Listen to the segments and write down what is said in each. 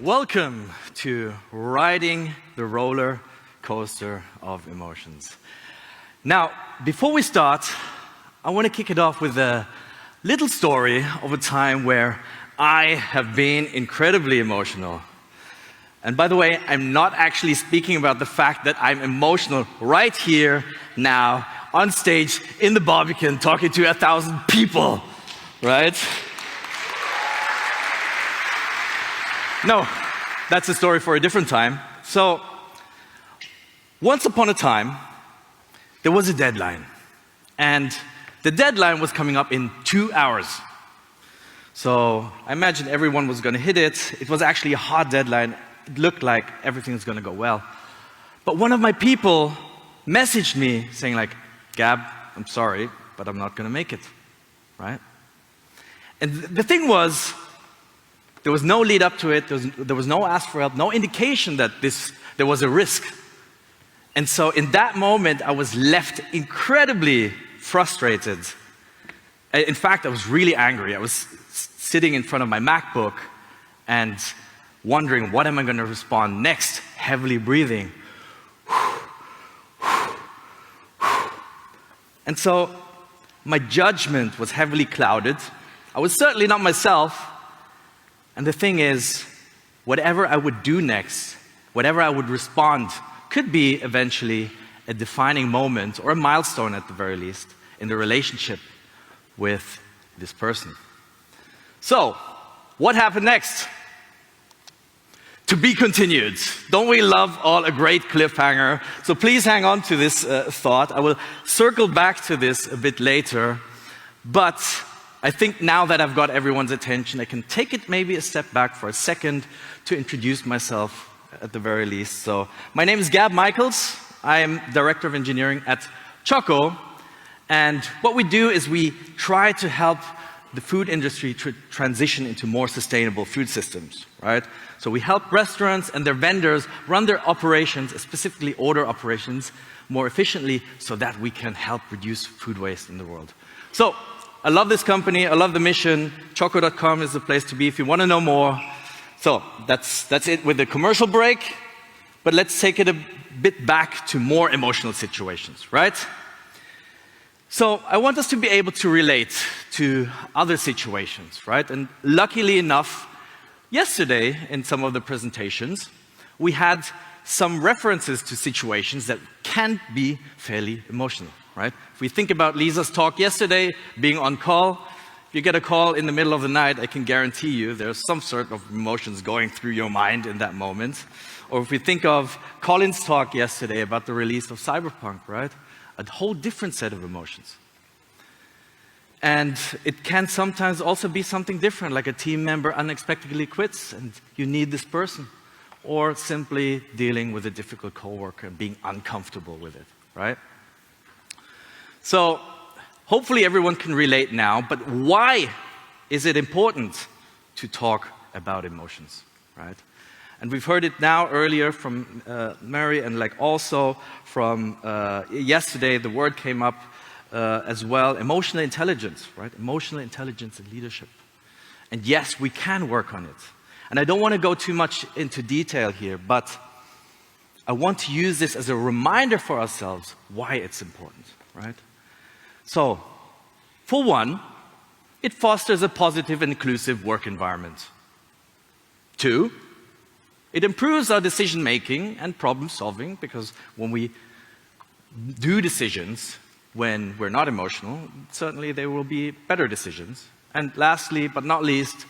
Welcome to riding the roller coaster of emotions. Now, before we start, I want to kick it off with a little story of a time where I have been incredibly emotional. And by the way, I'm not actually speaking about the fact that I'm emotional right here, now, on stage, in the Barbican, talking to 1,000 people, right? No, that's a story for a different time. So, once upon a time, there was a deadline. And the deadline was coming up in 2 hours. So, I imagine everyone was going to hit it. It was actually a hard deadline. It looked like everything was going to go well. But one of my people messaged me saying like, Gab, I'm sorry, but I'm not going to make it, right? And the thing was, there was no lead up to it, there was no ask for help, no indication that there was a risk. And so in that moment, I was left incredibly frustrated. In fact, I was really angry. I was sitting in front of my MacBook and wondering, what am I going to respond next? Heavily breathing. And so my judgment was heavily clouded. I was certainly not myself. And the thing is, whatever I would do next, whatever I would respond, could be eventually a defining moment, or a milestone at the very least, in the relationship with this person. So, what happened next? To be continued. Don't we love all a great cliffhanger? So please hang on to this thought. I will circle back to this a bit later, but I think now that I've got everyone's attention, I can take it maybe a step back for a second to introduce myself at the very least. So, my name is Gabriel Michaels. I am Director of Engineering at Choco. And what we do is we try to help the food industry to transition into more sustainable food systems, right? So we help restaurants and their vendors run their operations, specifically order operations, more efficiently so that we can help reduce food waste in the world. So, I love this company, I love the mission. Choco.com is the place to be if you want to know more. So, that's it with the commercial break. But let's take it a bit back to more emotional situations, right? So, I want us to be able to relate to other situations, right? And luckily enough, yesterday in some of the presentations, we had some references to situations that can be fairly emotional. Right? If we think about Lisa's talk yesterday, being on call, if you get a call in the middle of the night, I can guarantee you there's some sort of emotions going through your mind in that moment. Or if we think of Colin's talk yesterday about the release of Cyberpunk, right? A whole different set of emotions. And it can sometimes also be something different, like a team member unexpectedly quits and you need this person. Or simply dealing with a difficult coworker and being uncomfortable with it, right? So, hopefully everyone can relate now, but why is it important to talk about emotions, right? And we've heard it now earlier from Mary, and like also from yesterday, the word came up as well, emotional intelligence, right? Emotional intelligence and leadership. And yes, we can work on it. And I don't want to go too much into detail here, but I want to use this as a reminder for ourselves why it's important, right? So, for one, it fosters a positive and inclusive work environment. 2, it improves our decision making and problem solving, because when we do decisions when we're not emotional, certainly there will be better decisions. And lastly, but not least,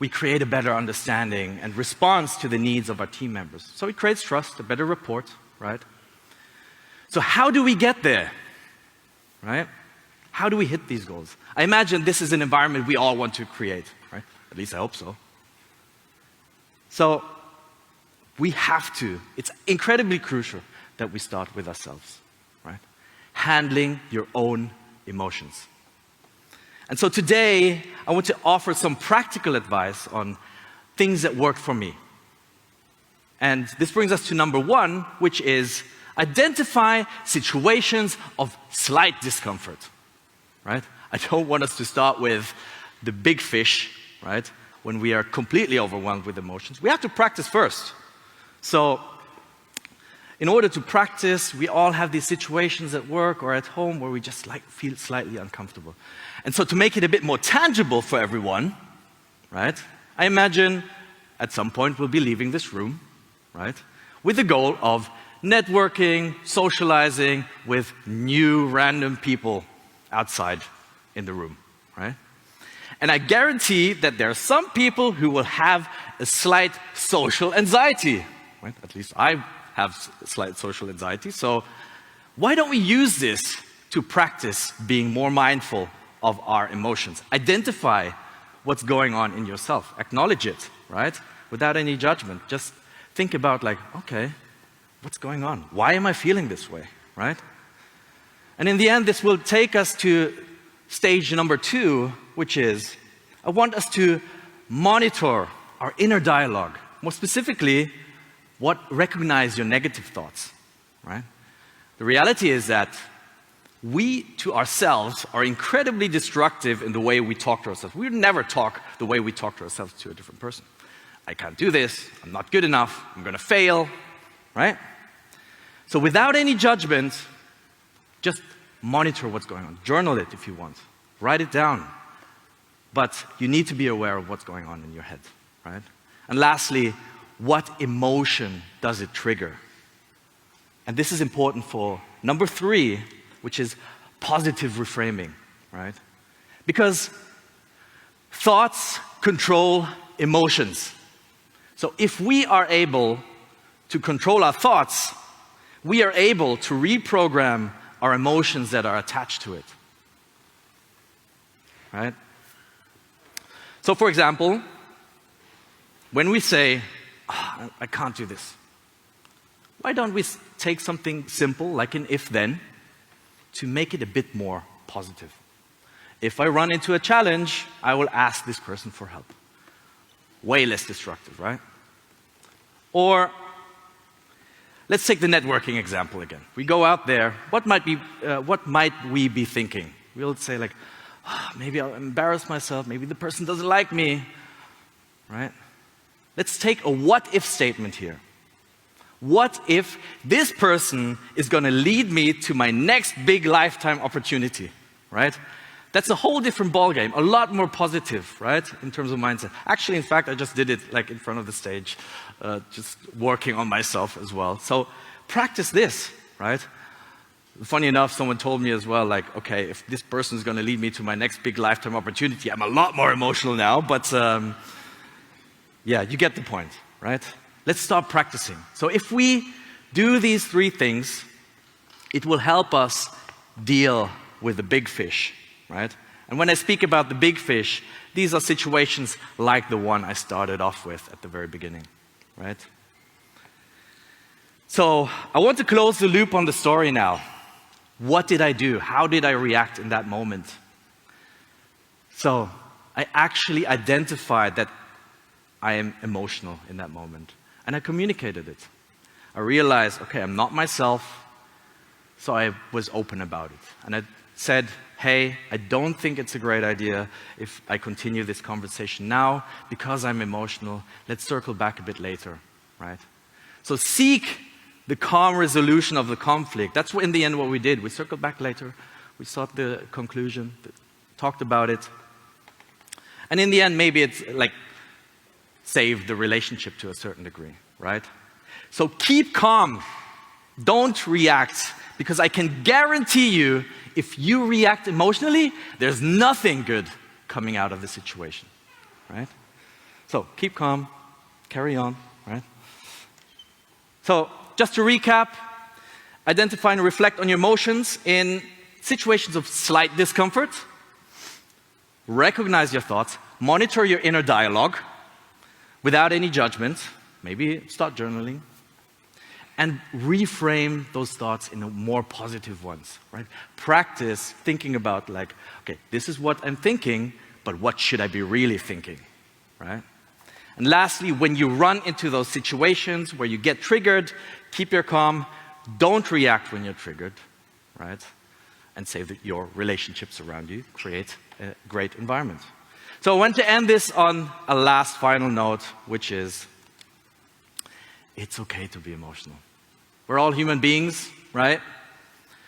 we create a better understanding and response to the needs of our team members. So it creates trust, a better rapport, right? So how do we get there, right? How do we hit these goals? I imagine this is an environment we all want to create, right? At least I hope so. So, we have to. It's incredibly crucial that we start with ourselves, right? Handling your own emotions. And so today, I want to offer some practical advice on things that work for me. And this brings us to number 1, which is identify situations of slight discomfort. Right? I don't want us to start with the big fish, right? when we are completely overwhelmed with emotions, we have to practice first. So, in order to practice, we all have these situations at work or at home where we just feel slightly uncomfortable. And so to make it a bit more tangible for everyone, right, I imagine at some point we'll be leaving this room, right, with the goal of networking, socializing with new random people outside in the room, right? And I guarantee that there are some people who will have a slight social anxiety, right? At least I have slight social anxiety. So why don't we use this to practice being more mindful of our emotions? Identify what's going on in yourself. Acknowledge it, right? Without any judgment. Just think about like, okay, what's going on? Why am I feeling this way, right? And in the end, this will take us to stage number 2, which is, I want us to monitor our inner dialogue. More specifically, recognize your negative thoughts, right? The reality is that we, to ourselves, are incredibly destructive in the way we talk to ourselves. We would never talk the way we talk to ourselves to a different person. I can't do this, I'm not good enough, I'm gonna fail, right? So without any judgment, just monitor what's going on. Journal it if you want. Write it down. But you need to be aware of what's going on in your head, right? And lastly, what emotion does it trigger? And this is important for number 3, which is positive reframing, right? Because thoughts control emotions. So if we are able to control our thoughts, we are able to reprogram our emotions that are attached to it, right? So for example, when we say, oh, I can't do this, why don't we take something simple like an if-then to make it a bit more positive? If I run into a challenge, I will ask this person for help. Way less destructive, right? Or let's take the networking example again. We go out there, what might we be thinking? We'll say like, oh, maybe I'll embarrass myself, maybe the person doesn't like me, right? Let's take a what-if statement here. What if this person is going to lead me to my next big lifetime opportunity, right? That's a whole different ballgame, a lot more positive, right, in terms of mindset. Actually, in fact, I just did it like in front of the stage, just working on myself as well. So practice this, right? Funny enough, someone told me as well, like, okay, if this person is going to lead me to my next big lifetime opportunity, I'm a lot more emotional now, but yeah, you get the point, right? Let's start practicing. So if we do these 3 things, it will help us deal with the big fish, right? And when I speak about the big fish, these are situations like the one I started off with at the very beginning, right? So I want to close the loop on the story now. What did I do? How did I react in that moment? So I actually identified that I am emotional in that moment. And I communicated it. I realized, okay, I'm not myself, so I was open about it. And I said, hey, I don't think it's a great idea if I continue this conversation now because I'm emotional. Let's circle back a bit later, right? So seek the calm resolution of the conflict. That's in the end what we did. We circled back later. We sought the conclusion, talked about it. And in the end, maybe it's like saved the relationship to a certain degree, right? So keep calm. Don't react, because I can guarantee you, if you react emotionally, there's nothing good coming out of the situation, right? So keep calm, carry on, right? So just to recap, identify and reflect on your emotions in situations of slight discomfort. Recognize your thoughts, monitor your inner dialogue without any judgment, maybe start journaling, and reframe those thoughts into more positive ones, right? Practice thinking about like, okay, this is what I'm thinking, but what should I be really thinking, right? And lastly, when you run into those situations where you get triggered, keep your calm, don't react when you're triggered, right? And save your relationships around you, create a great environment. So I want to end this on a last final note, which is, it's okay to be emotional. We're all human beings, right?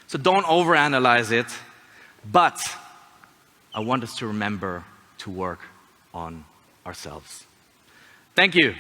So don't overanalyze it, but I want us to remember to work on ourselves. Thank you.